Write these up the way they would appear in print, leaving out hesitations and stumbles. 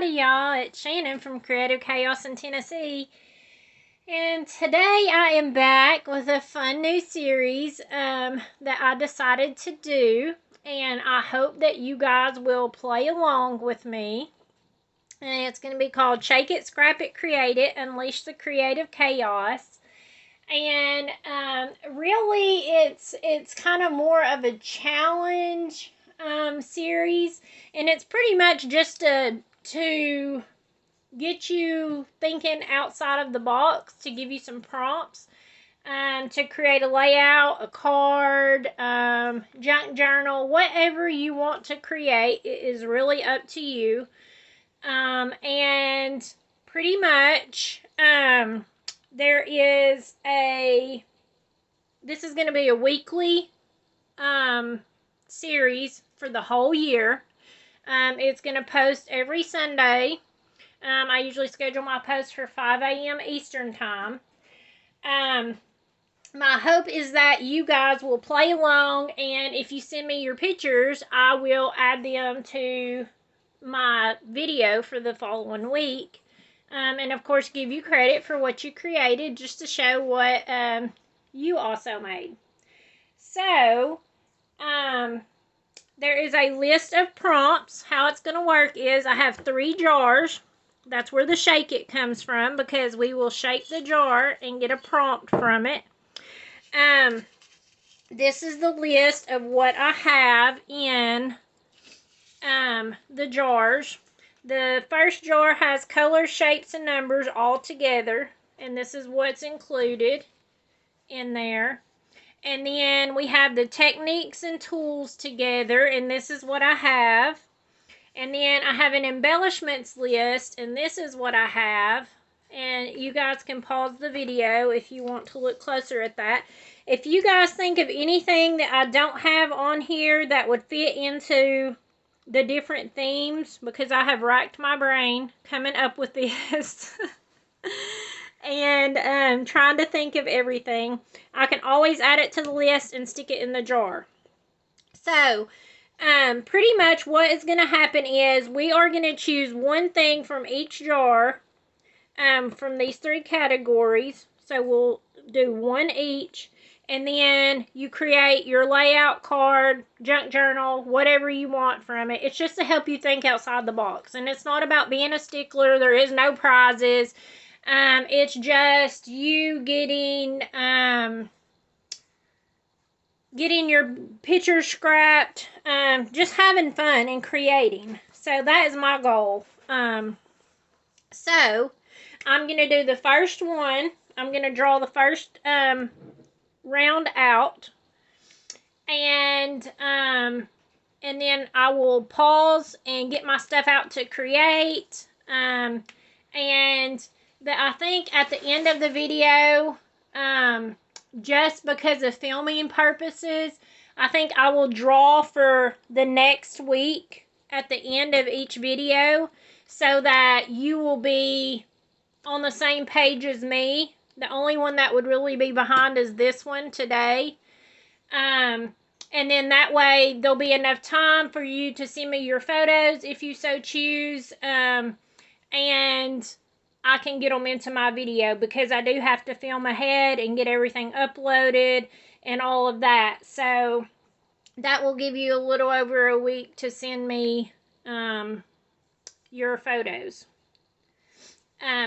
Howdy y'all, it's Shannon from Creative Chaos in Tennessee. And today I am back with a fun new series that I decided to do. And I hope that you guys will play along with me. And it's going to be called Shake It, Scrap It, Create It, Unleash the Creative Chaos. And really it's kind of more of a challenge series, and it's pretty much just to get you thinking outside of the box, to give you some prompts to create a layout, a card, junk journal, whatever you want to create. It is really up to you. And pretty much this is going to be a weekly series for the whole year. It's going to post every Sunday. I usually schedule my posts for 5 a.m. Eastern Time. My hope is that you guys will play along, and if you send me your pictures, I will add them to my video for the following week. And of course give you credit for what you created, just to show what you also made. So there is a list of prompts. How it's going to work is I have 3 jars. That's where the shake it comes from, because we will shake the jar and get a prompt from it. This is the list of what I have in the jars. The first jar has colors, shapes, and numbers all together, and this is what's included in there. And then we have the techniques and tools together, and this is what I have. And then I have an embellishments list, and this is what I have. And you guys can pause the video if you want to look closer at that. If you guys think of anything that I don't have on here that would fit into the different themes, because I have racked my brain coming up with this and trying to think of everything, I can always add it to the list and stick it in the jar. So pretty much what is going to happen is we are going to choose one thing from each jar from these 3 categories. So we'll do one each. And then you create your layout, card, junk journal, whatever you want from it. It's just to help you think outside the box. And it's not about being a stickler. There is no prizes. It's just you getting your pictures scrapped, just having fun and creating. So that is my goal. So I'm going to do the first one. I'm going to draw the first round out, and then I will pause and get my stuff out to create, and I think at the end of the video, just because of filming purposes, I think I will draw for the next week at the end of each video, so that you will be on the same page as me. The only one that would really be behind is this one today. And then that way there'll be enough time for you to send me your photos if you so choose. And I can get them into my video, because I do have to film ahead and get everything uploaded and all of that. So that will give you a little over a week to send me your photos.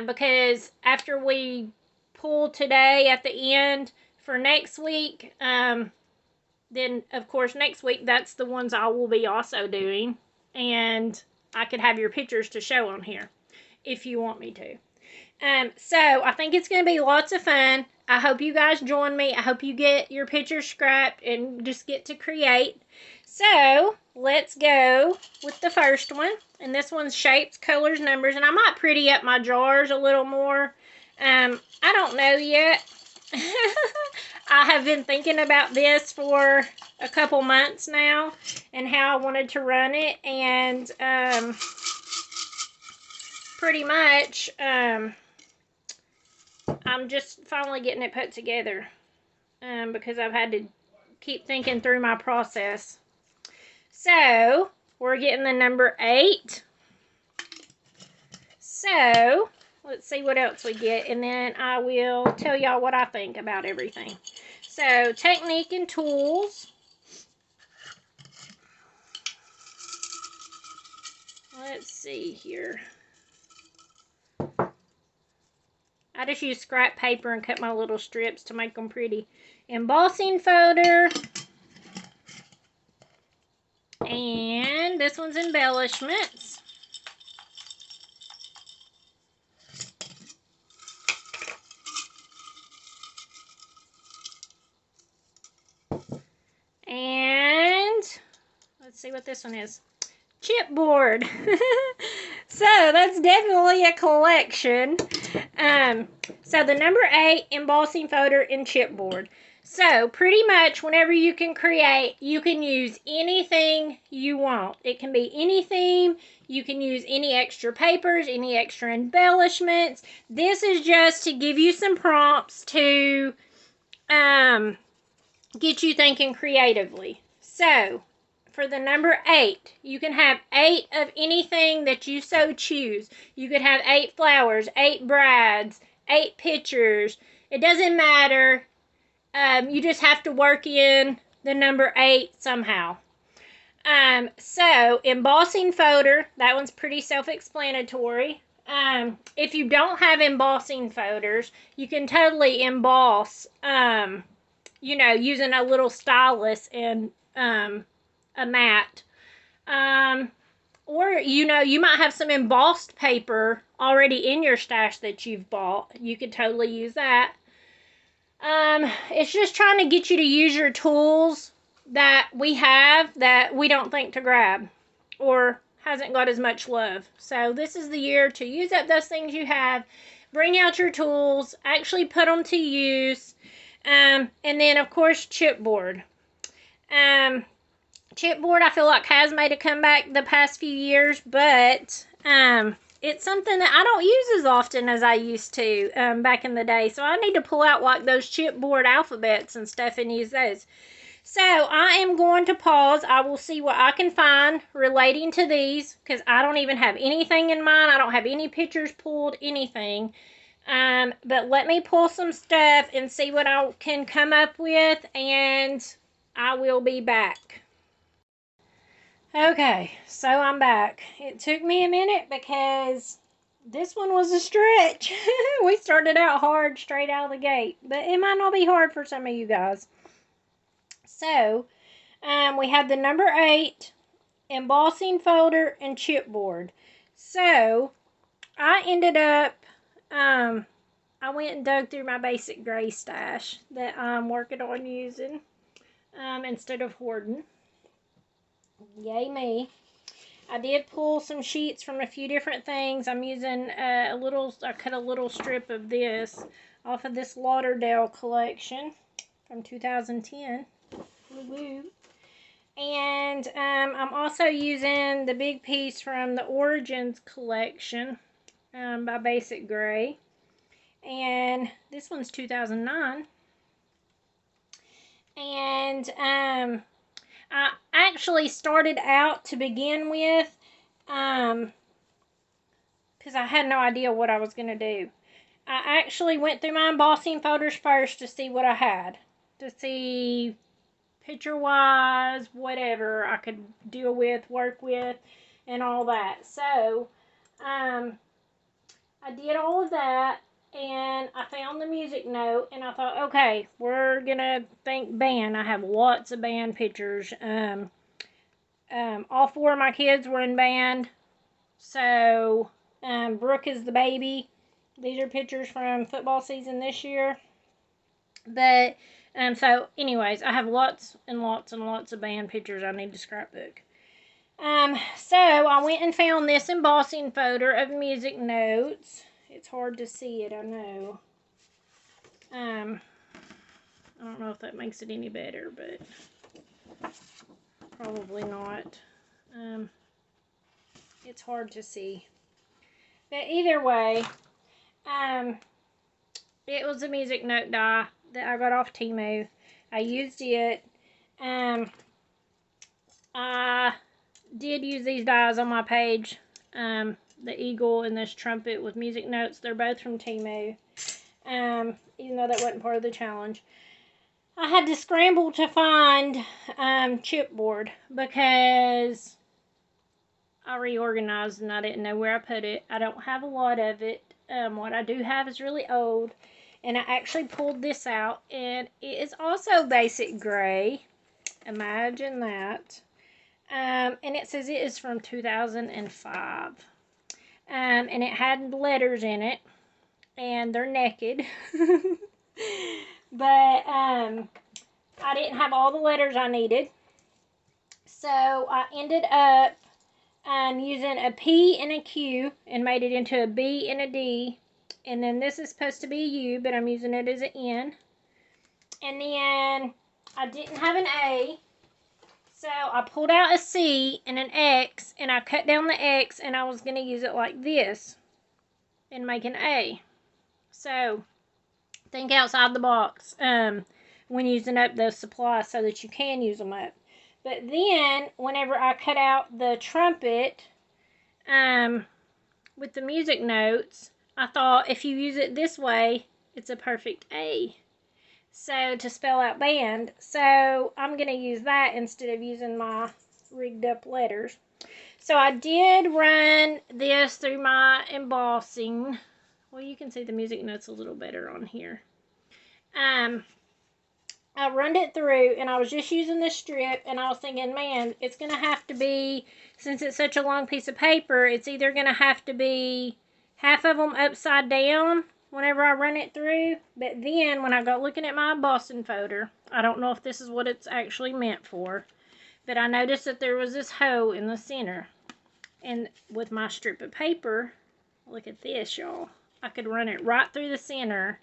Because after we pull today at the end for next week, then of course next week that's the ones I will be also doing, and I could have your pictures to show on here if you want me to. So I think it's going to be lots of fun. I hope you guys join me. I hope you get your pictures scrapped and just get to create. So let's go with the first one. And this one's shapes, colors, numbers. And I might pretty up my jars a little more. I don't know yet. I have been thinking about this for a couple months now and how I wanted to run it. And pretty much I'm just finally getting it put together, because I've had to keep thinking through my process. So we're getting the number 8. So, let's see what else we get, and then I will tell y'all what I think about everything. So, technique and tools. Let's see here. I just use scrap paper and cut my little strips to make them pretty. Embossing folder. And this one's embellishments. And let's see what this one is. Chipboard. So that's definitely a collection. So the number 8 embossing folder and chipboard. So pretty much whenever you can create, you can use anything you want. It can be any theme. You can use any extra papers, any extra embellishments. This is just to give you some prompts to get you thinking creatively. So for the number 8, you can have 8 of anything that you so choose. You could have 8 flowers, 8 brides, 8 pictures. It doesn't matter. You just have to work in the number 8 somehow. So embossing folder, that one's pretty self-explanatory. If you don't have embossing folders, you can totally emboss, you know, using a little stylus and a mat. Or, you know, you might have some embossed paper already in your stash that you've bought. You could totally use that. It's just trying to get you to use your tools that we have that we don't think to grab or hasn't got as much love. So this is the year to use up those things you have. Bring out your tools. Actually put them to use. And then, of course, chipboard. Chipboard, I feel like has made a comeback the past few years, but it's something that I don't use as often as I used to back in the day. So I need to pull out like those chipboard alphabets and stuff and use those. So I am going to pause. I will see what I can find relating to these because I don't even have anything in mind. I don't have any pictures pulled, anything. But let me pull some stuff and see what I can come up with, and I will be back. Okay, so I'm back. It took me a minute because this one was a stretch. We started out hard straight out of the gate, but it might not be hard for some of you guys. So, we have the number 8, embossing folder, and chipboard. So, I ended up, I went and dug through my basic gray stash that I'm working on using instead of hoarding. Yay me. I did pull some sheets from a few different things. I'm using I cut a little strip of this off of this Lauderdale collection from 2010. Woo-woo. And I'm also using the big piece from the Origins collection by Basic Gray. And this one's 2009. And I actually started out to begin with because I had no idea what I was going to do. I actually went through my embossing folders first to see what I had. To see picture-wise, whatever I could deal with, work with, and all that. So, I did all of that, and I found the music note, and I thought, okay, we're gonna think band. I have lots of band pictures. All 4 of my kids were in band. So, Brooke is the baby. These are pictures from football season this year. But, so anyways, I have lots and lots and lots of band pictures I need to scrapbook. So I went and found this embossing folder of music notes. It's hard to see it, I know. I don't know if that makes it any better, but probably not. It's hard to see. But either way, it was a music note die that I got off Temu. I used it. I did use these dies on my page the eagle and this trumpet with music notes. They're both from Temu. Even though that wasn't part of the challenge. I had to scramble to find chipboard because I reorganized and I didn't know where I put it. I don't have a lot of it. What I do have is really old. And I actually pulled this out. And it is also basic gray. Imagine that. And it says it is from 2005. And it had letters in it. And they're naked. But I didn't have all the letters I needed. So I ended up using a P and a Q and made it into a B and a D. And then this is supposed to be a U, but I'm using it as an N. And then I didn't have an A. So I pulled out a C and an X, and I cut down the X, and I was going to use it like this and make an A. So think outside the box when using up those supplies so that you can use them up. But then, whenever I cut out the trumpet with the music notes, I thought if you use it this way, it's a perfect A. So, to spell out band. So, I'm going to use that instead of using my rigged up letters. So, I did run this through my embossing. Well, you can see the music notes a little better on here. I run it through, and I was just using this strip, and I was thinking, man, it's going to have to be, since it's such a long piece of paper, it's either going to have to be half of them upside down whenever I run it through. But then, when I got looking at my embossing folder, I don't know if this is what it's actually meant for, but I noticed that there was this hole in the center. And with my strip of paper, look at this, y'all. I could run it right through the center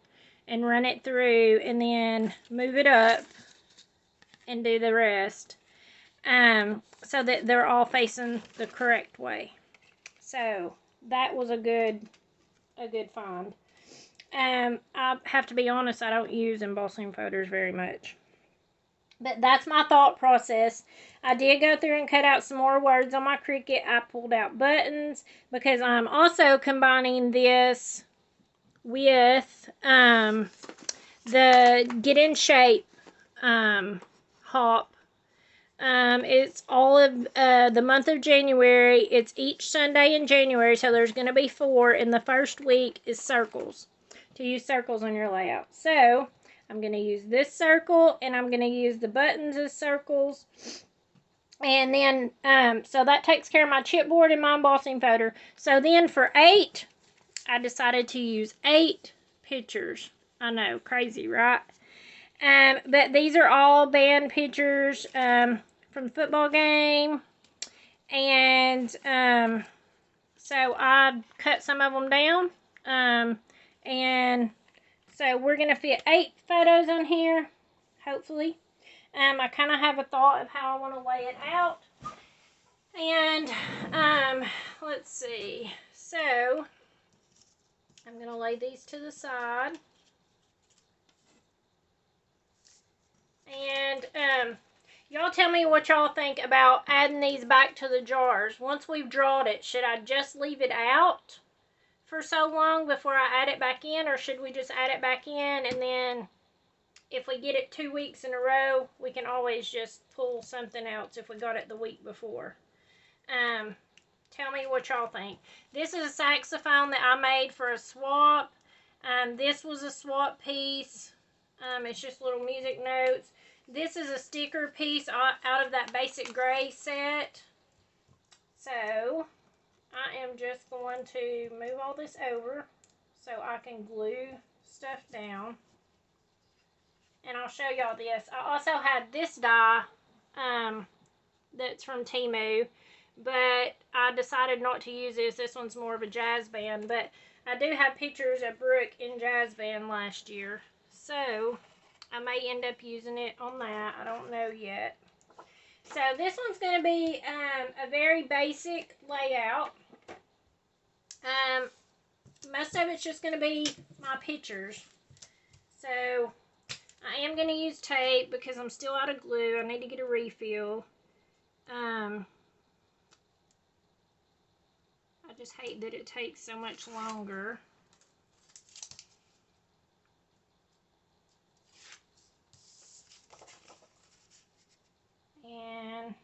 and run it through and then move it up and do the rest so that they're all facing the correct way. So that was a good find. I have to be honest, I don't use embossing folders very much. But that's my thought process. I did go through and cut out some more words on my Cricut. I pulled out buttons because I'm also combining this with the Get in Shape hop. It's all of the month of January. It's each Sunday in January, so there's going to be 4, and the first week is circles, to use circles on your layout. So I'm going to use this circle, and I'm going to use the buttons as circles. And then, so that takes care of my chipboard and my embossing folder. So then for 8, I decided to use 8 pictures. I know, crazy, right? But these are all band pictures from the football game. And so I cut some of them down. And so we're going to fit 8 photos on here, hopefully. I kind of have a thought of how I want to lay it out. And let's see. So I'm going to lay these to the side. And y'all tell me what y'all think about adding these back to the jars. Once we've drawn it, should I just leave it out for so long before I add it back in? Or should we just add it back in, and then if we get it 2 weeks in a row, we can always just pull something else if we got it the week before? Tell me what y'all think. This is a saxophone that I made for a swap. This was a swap piece. It's just little music notes. This is a sticker piece out of that basic gray set. So I am just going to move all this over so I can glue stuff down. And I'll show y'all this. I also had this die that's from Temu, but I decided not to use this. This one's more of a jazz band, but I do have pictures of Brooke in jazz band last year, so I may end up using it on that. I don't know yet. So this one's going to be a very basic layout. Most of it's just going to be my pictures. So I am going to use tape because I'm still out of glue. I need to get a refill. I I just hate that it takes so much longer. And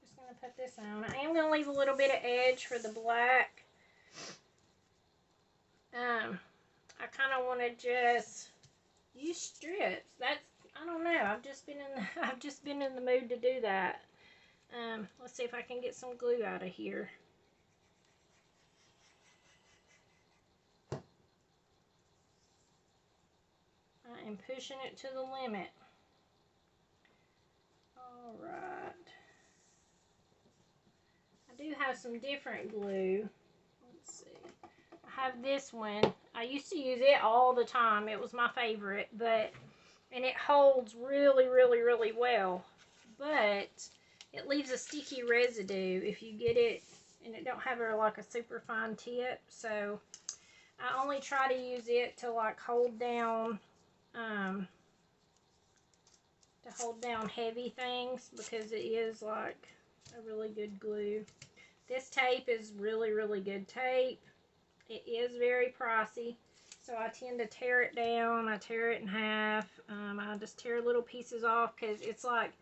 just going to put this on. I am going to leave a little bit of edge for the black. I kind of want to just use strips. I don't know. I've just been in the mood to do that. Let's see if I can get some glue out of here. I am pushing it to the limit. All right. I do have some different glue. Let's see. I have this one. I used to use it all the time. It was my favorite, and it holds really, really, really well. But it leaves a sticky residue if you get it, and it don't have like a super fine tip. So I only try to use it to like hold down heavy things, because it is like a really good glue. This tape is really, really good tape. It is very pricey, so I tend to tear it down. I tear it in half. I just tear little pieces off because it's like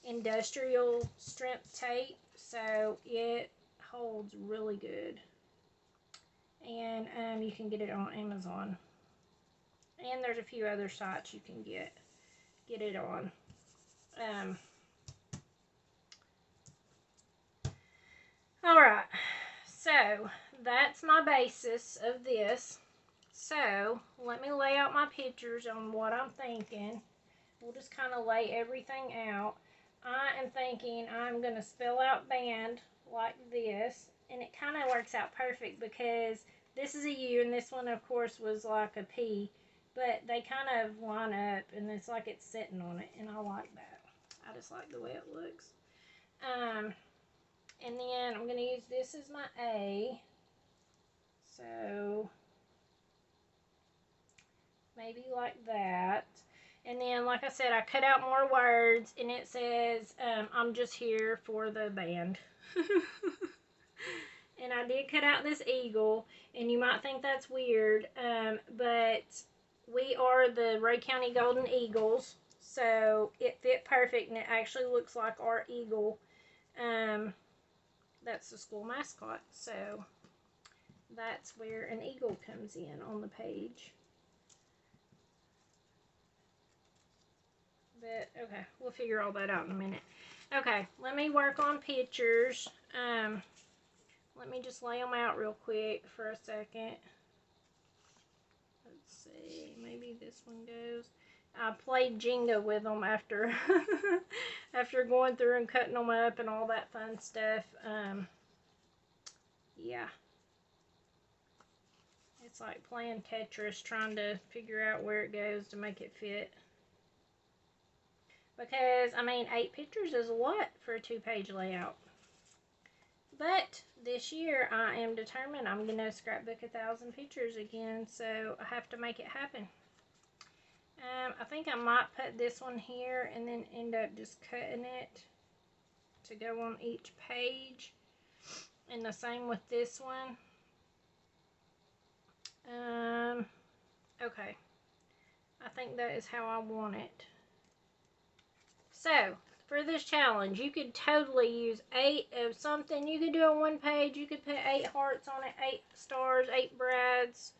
industrial strength tape, so it holds really good. And you can get it on Amazon, and there's a few other sites you can get it on. Alright, so that's my basis of this. So let me lay out my pictures on what I'm thinking. We'll just kind of lay everything out. I am thinking I'm going to spell out band like this, and it kind of works out perfect because this is a U and this one of course was like a P, but they kind of line up and it's like it's sitting on it, and I like that. I just like the way it looks. And then I'm going to use this as my A, so maybe like that. And then, like I said, I cut out more words, and it says, I'm just here for the band. And I did cut out this eagle, and you might think that's weird, but we are the Ray County Golden Eagles, so it fit perfect, and it actually looks like our eagle. That's the school mascot, so that's where an eagle comes in on the page. But, okay, we'll figure all that out in a minute. Okay, let me work on pictures. Let me just lay them out real quick for a second. Let's see, maybe this one goes. I played Jenga with them after after going through and cutting them up and all that fun stuff. Yeah. It's like playing Tetris, trying to figure out where it goes to make it fit. Because, I mean, 8 pictures is a lot for a 2-page layout. But this year, I am determined I'm going to scrapbook 1,000 pictures again, so I have to make it happen. I think I might put this one here and then end up just cutting it to go on each page. And the same with this one. Okay. I think that is how I want it. So, for this challenge, you could totally use 8 of something. You could do it on one page. You could put 8 hearts on it, 8 stars, 8 brads,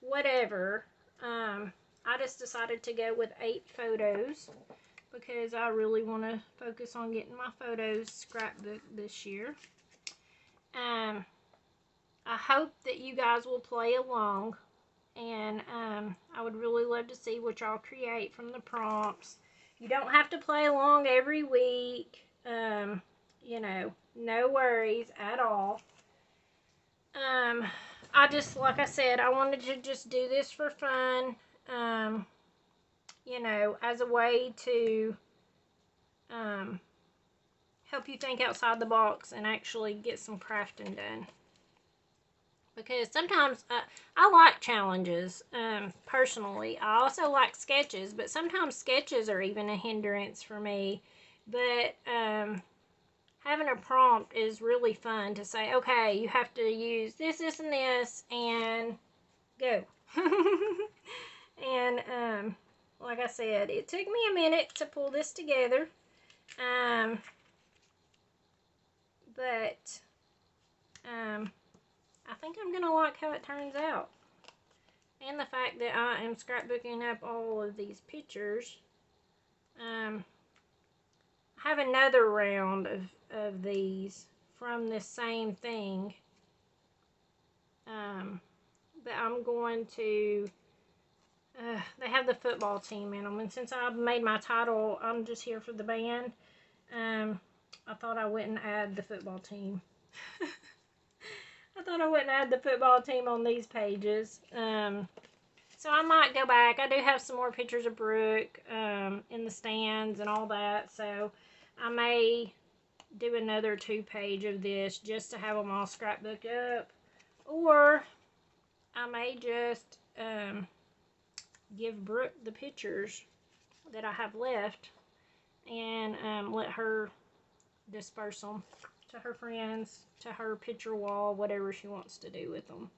whatever. I just decided to go with 8 photos because I really want to focus on getting my photos scrapbooked this year. I hope that you guys will play along, and I would really love to see what y'all create from the prompts. You don't have to play along every week, you know, no worries at all. I just, like I said, I wanted to just do this for fun, you know, as a way to help you think outside the box and actually get some crafting done. Because sometimes I like challenges, personally. I also like sketches, but sometimes sketches are even a hindrance for me. But having a prompt is really fun to say, okay, you have to use this, this, and this, and go. And like I said, it took me a minute to pull this together, but I think I'm gonna like how it turns out, and the fact that I am scrapbooking up all of these pictures. I have another round of these from this same thing, but I'm going to, they have the football team in them, and since I've made my title, I'm just here for the band, I thought I wouldn't add the football team. I thought I wouldn't add the football team on these pages. So I might go back. I do have some more pictures of Brooke in the stands and all that, so I may do another 2-page of this just to have them all scrapbooked up, or I may just give Brooke the pictures that I have left and let her disperse them to her friends, to her picture wall, whatever she wants to do with them.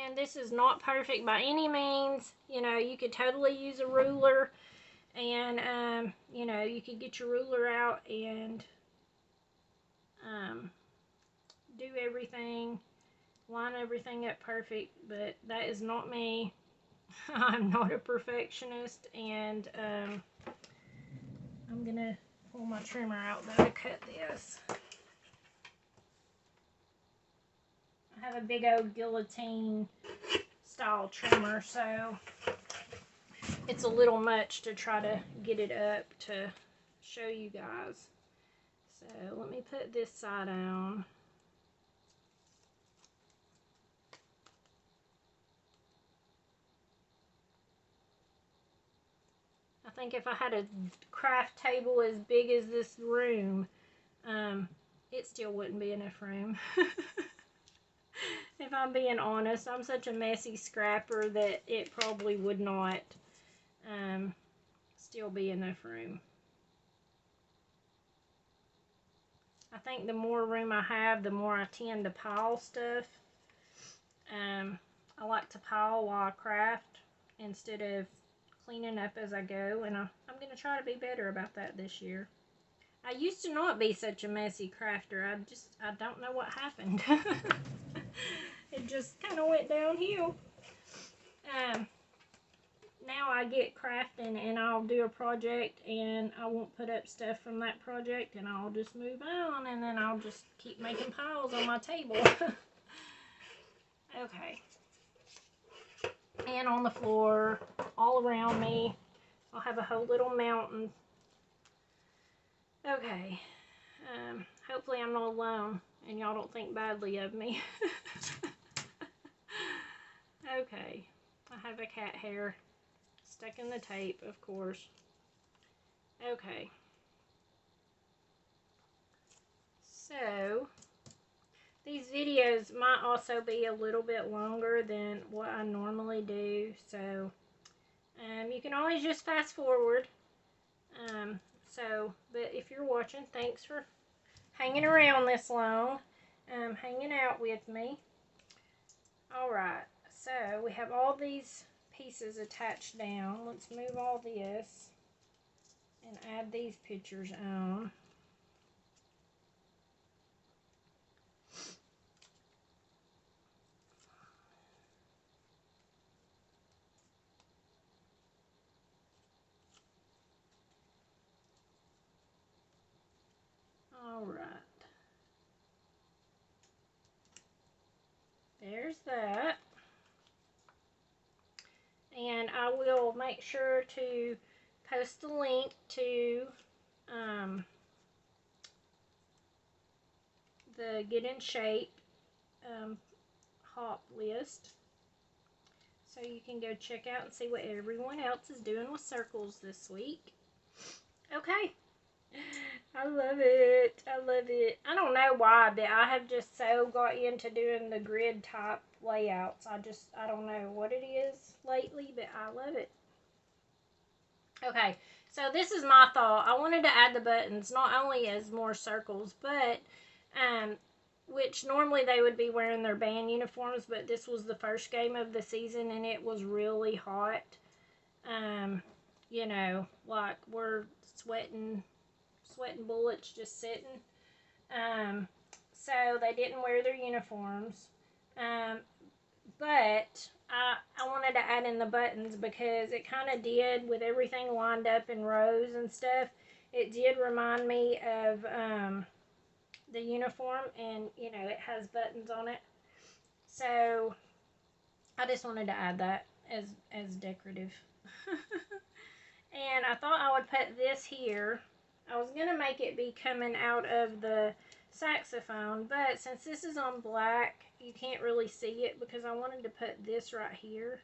And this is not perfect by any means. You know, you could totally use a ruler, and you know, you could get your ruler out and do everything, line everything up perfect, but that is not me. I'm not a perfectionist, and I'm gonna pull my trimmer out though to cut this. I have a big old guillotine style trimmer, so it's a little much to try to get it up to show you guys. So let me put this side on. I think if I had a craft table as big as this room, it still wouldn't be enough room. If I'm being honest, I'm such a messy scrapper that it probably would not still be enough room. I think the more room I have, the more I tend to pile stuff. I like to pile while I craft instead of cleaning up as I go, and I'm going to try to be better about that this year. I used to not be such a messy crafter. I don't know what happened. It just kind of went downhill. Now I get crafting and I'll do a project and I won't put up stuff from that project, and I'll just move on, and then I'll just keep making piles on my table. Okay. And on the floor, all around me, I'll have a whole little mountain. Okay. Hopefully I'm not alone and y'all don't think badly of me. Okay. I have a cat hair stuck in the tape, of course. Okay. So, these videos might also be a little bit longer than what I normally do, so you can always just fast forward. But if you're watching, thanks for hanging around this long, hanging out with me. Alright, so we have all these pieces attached down. Let's move all this and add these pictures on. Alright. There's that. And I will make sure to post the link to the Get in Shape hop list, so you can go check out and see what everyone else is doing with circles this week. Okay. I love it. I love it. I don't know why, but I have just so got into doing the grid type layouts. I don't know what it is lately, but I love it. Okay, so this is my thought. I wanted to add the buttons not only as more circles, but um, which normally they would be wearing their band uniforms, but this was the first game of the season and it was really hot. Um, you know, like we're sweating bullets just sitting. Um, so they didn't wear their uniforms. Um, but I wanted to add in the buttons because it kind of did, with everything lined up in rows and stuff, it did remind me of the uniform, and you know, it has buttons on it. So I just wanted to add that as decorative. And I thought I would put this here. I was going to make it be coming out of the saxophone, but since this is on black, you can't really see it because I wanted to put this right here.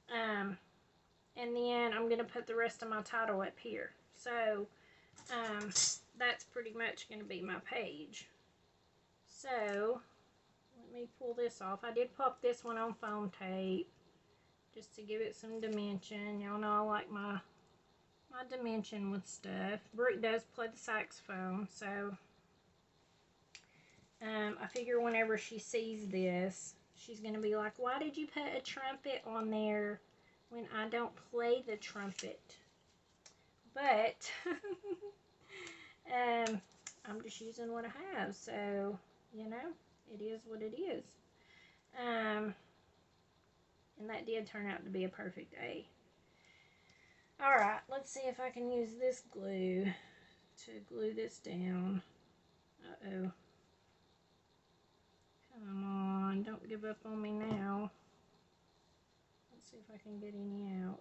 And then I'm going to put the rest of my title up here. So that's pretty much going to be my page. So let me pull this off. I did pop this one on foam tape just to give it some dimension. Y'all know I like my dimension with stuff. Brooke does play the saxophone, so I figure whenever she sees this, she's going to be like, why did you put a trumpet on there when I don't play the trumpet? But I'm just using what I have, so, you know, it is what it is. And that did turn out to be a perfect A. Alright, let's see if I can use this glue to glue this down. Uh-oh. Come on, don't give up on me now. Let's see if I can get any out.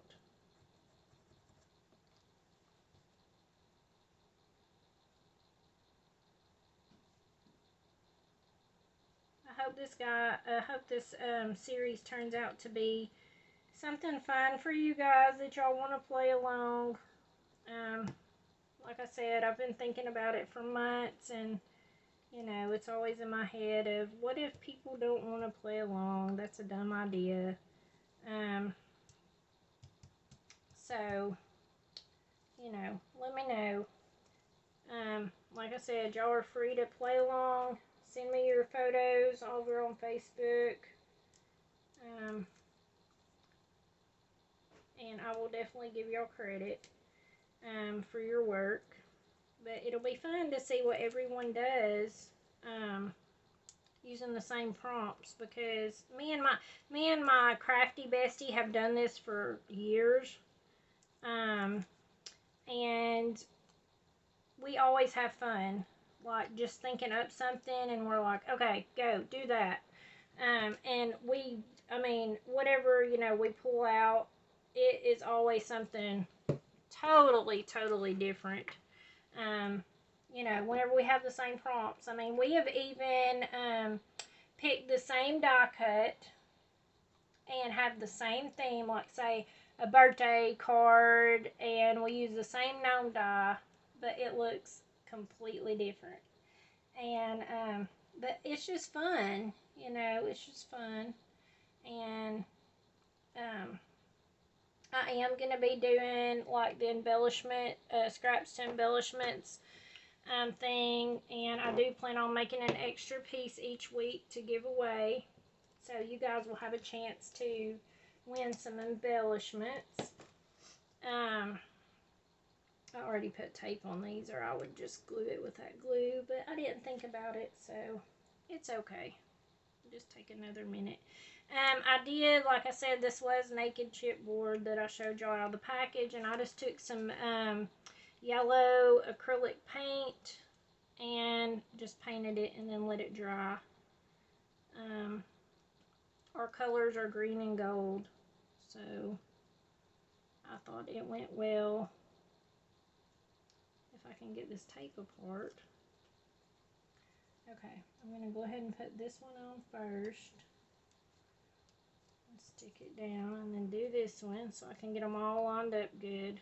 I hope this series turns out to be something fun for you guys that y'all want to play along. Like I said, I've been thinking about it for months, and you know, it's always in my head of what if people don't want to play along? That's a dumb idea. So, you know, let me know. Like I said, y'all are free to play along. Send me your photos over on Facebook. And I will definitely give y'all credit for your work. But it'll be fun to see what everyone does using the same prompts, because me and my crafty bestie have done this for years. And we always have fun, like just thinking up something and we're like, okay, go do that. And I mean, whatever, you know, we pull out, it is always something totally different. Um, you know, whenever we have the same prompts, I mean, we have even picked the same die cut and have the same theme, like say a birthday card, and we use the same gnome die, but it looks completely different. And but it's just fun, you know, it's just fun. And I am gonna be doing like the embellishment, scraps to embellishments thing, and I do plan on making an extra piece each week to give away, so you guys will have a chance to win some embellishments. I already put tape on these, or I would just glue it with that glue, but I didn't think about it, so it's okay. Just take another minute. I did, like I said, this was naked chipboard that I showed y'all out of the package, and I just took some yellow acrylic paint and just painted it and then let it dry. Our colors are green and gold, so I thought it went well. If I can get this tape apart. Okay, I'm going to go ahead and put this one on first. Stick it down and then do this one so I can get them all lined up good.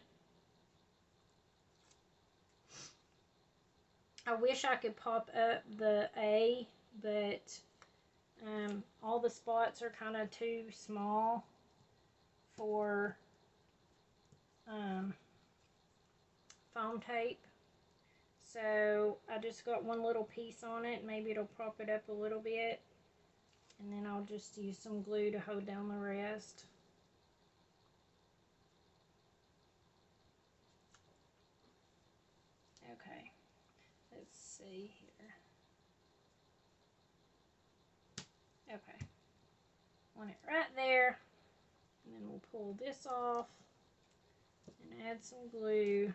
I wish I could pop up the A, but all the spots are kind of too small for foam tape. So I just got one little piece on it. Maybe it'll prop it up a little bit. And then I'll just use some glue to hold down the rest. Okay, let's see here. Okay, want it right there. And then we'll pull this off and add some glue.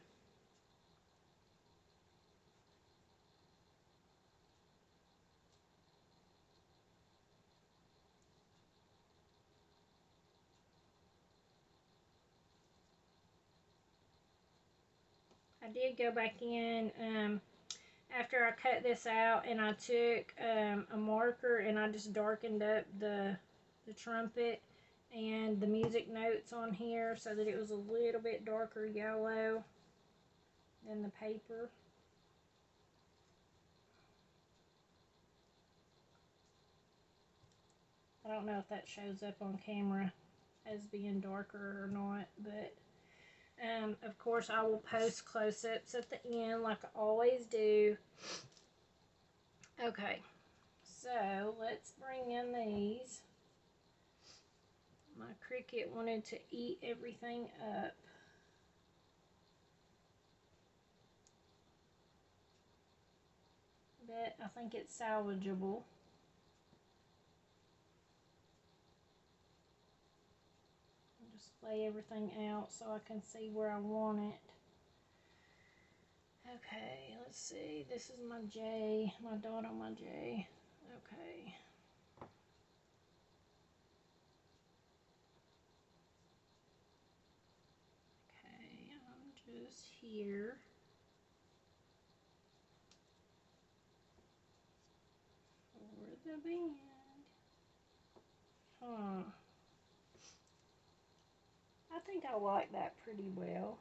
I did go back in after I cut this out, and I took a marker and I just darkened up the trumpet and the music notes on here so that it was a little bit darker yellow than the paper. I don't know if that shows up on camera as being darker or not, but of course I will post close-ups at the end like I always do. Okay, so let's bring in these. My Cricut wanted to eat everything up. But I think it's salvageable. I'll just lay everything out so I can see where I want it. Okay, let's see. This is my J, my dot on my J. Okay. Okay, I'm just here. For the band. I think I like that pretty well.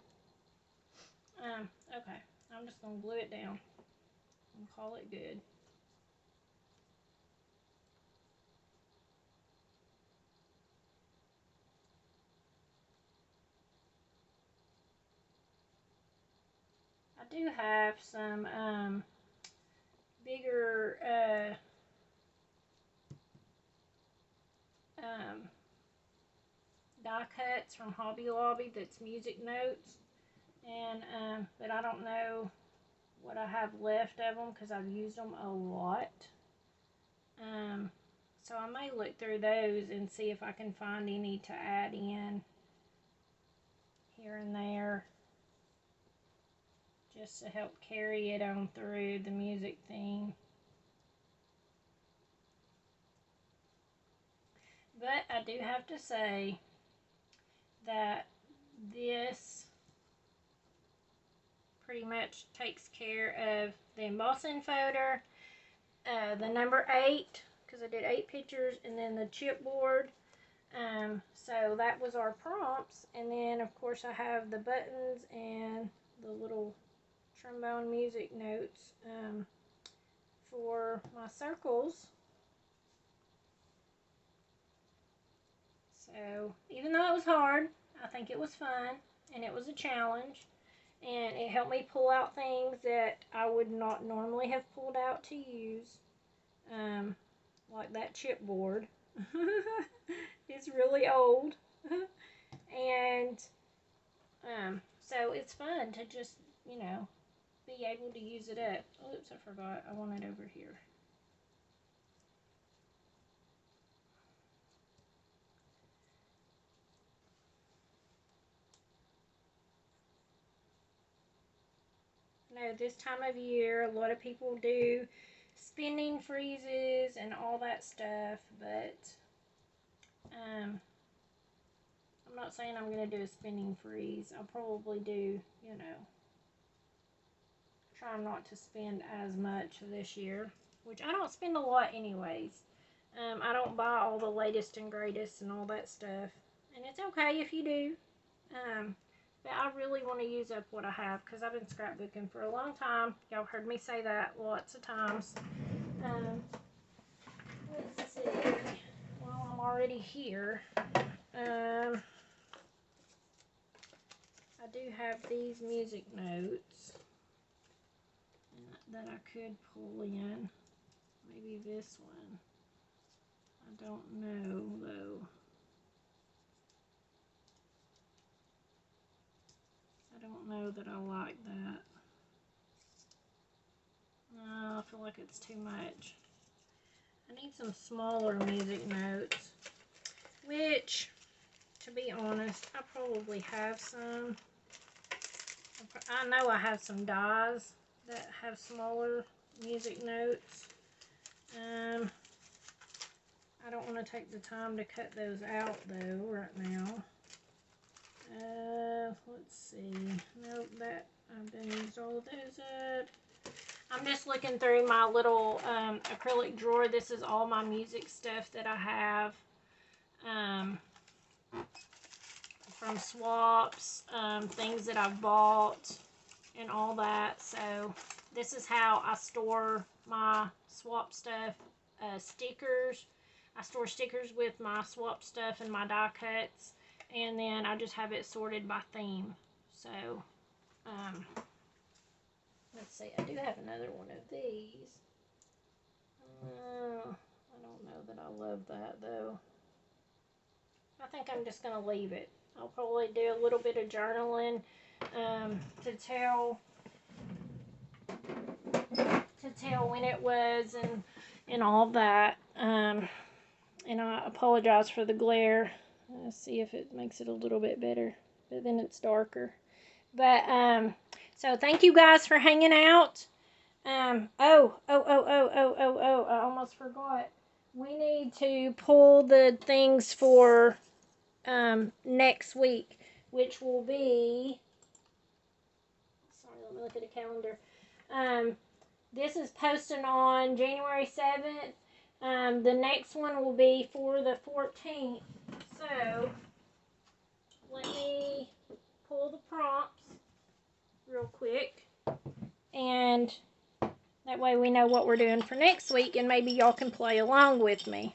Okay, I'm just gonna glue it down and call it good. I do have some bigger die cuts from Hobby Lobby that's music notes, and but I don't know what I have left of them because I've used them a lot. So I may look through those and see if I can find any to add in here and there, just to help carry it on through the music theme. But I do have to say that this pretty much takes care of the embossing folder, the number 8, because I did 8 pictures, and then the chipboard. So that was our prompts, and then of course I have the buttons and the little trombone music notes for my circles. So even though it was hard, I think it was fun, and it was a challenge, and it helped me pull out things that I would not normally have pulled out to use, like that chipboard. It's really old. And so it's fun to just, you know, be able to use it up. Oops, I forgot. I want it over here. I know this time of year, a lot of people do spending freezes and all that stuff, but I'm not saying I'm going to do a spending freeze. I'll probably do, you know, try not to spend as much this year, which I don't spend a lot anyways. I don't buy all the latest and greatest and all that stuff, and it's okay if you do. But I really want to use up what I have because I've been scrapbooking for a long time. Y'all heard me say that lots of times. Let's see. While I'm already here, I do have these music notes that I could pull in. Maybe this one. I don't know though. I don't know that I like that. No, I feel like it's too much. I need some smaller music notes, which, to be honest, I probably have some. I know I have some dies that have smaller music notes. I don't want to take the time to cut those out though right now. Let's see. Nope, that I've done used all of those up. I'm just looking through my little acrylic drawer. This is all my music stuff that I have from swaps, things that I've bought, and all that. So this is how I store my swap stuff. Stickers. I store stickers with my swap stuff and my die cuts, and then I just have it sorted by theme. So let's see, I do have another one of these. I don't know that I love that though. I think I'm just going to leave it. I'll probably do a little bit of journaling to tell when it was and all that. And I apologize for the glare. Let's see if it makes it a little bit better. But then it's darker. But so thank you guys for hanging out. I almost forgot. We need to pull the things for next week, which will be, sorry, let me look at the calendar. This is posting on January 7th. The next one will be for the 14th. So let me pull the prompts real quick, and that way we know what we're doing for next week, and maybe y'all can play along with me.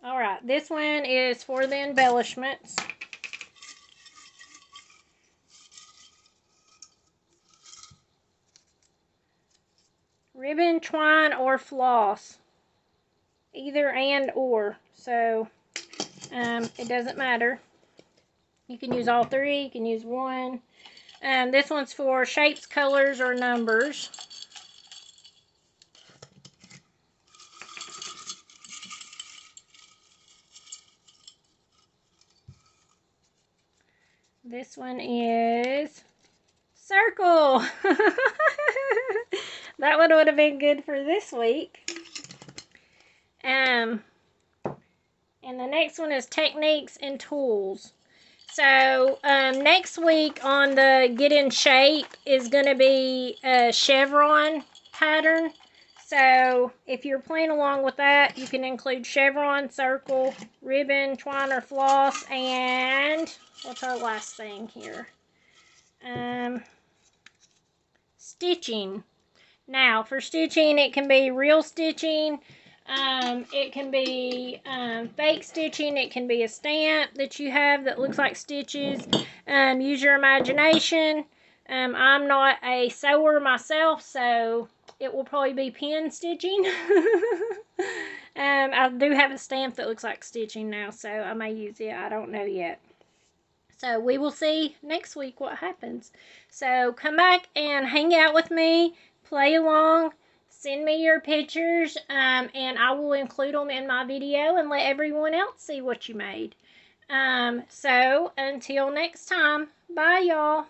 Alright, this one is for the embellishments. Ribbon, twine, or floss. Either and or. So, it doesn't matter. You can use all three. You can use one. This one's for shapes, colors, or numbers. This one is circle. That one would have been good for this week. And the next one is techniques and tools. So next week on the Get in Shape is going to be a chevron pattern. So if you're playing along with that, you can include chevron, circle, ribbon, twine, or floss, and what's our last thing here? Stitching. Now, for stitching, it can be real stitching. It can be fake stitching. It can be a stamp that you have that looks like stitches. Use your imagination. I'm not a sewer myself, so it will probably be pin stitching. I do have a stamp that looks like stitching now, so I may use it. I don't know yet. So we will see next week what happens. So come back and hang out with me, play along, send me your pictures, and I will include them in my video and let everyone else see what you made. So until next time, bye y'all.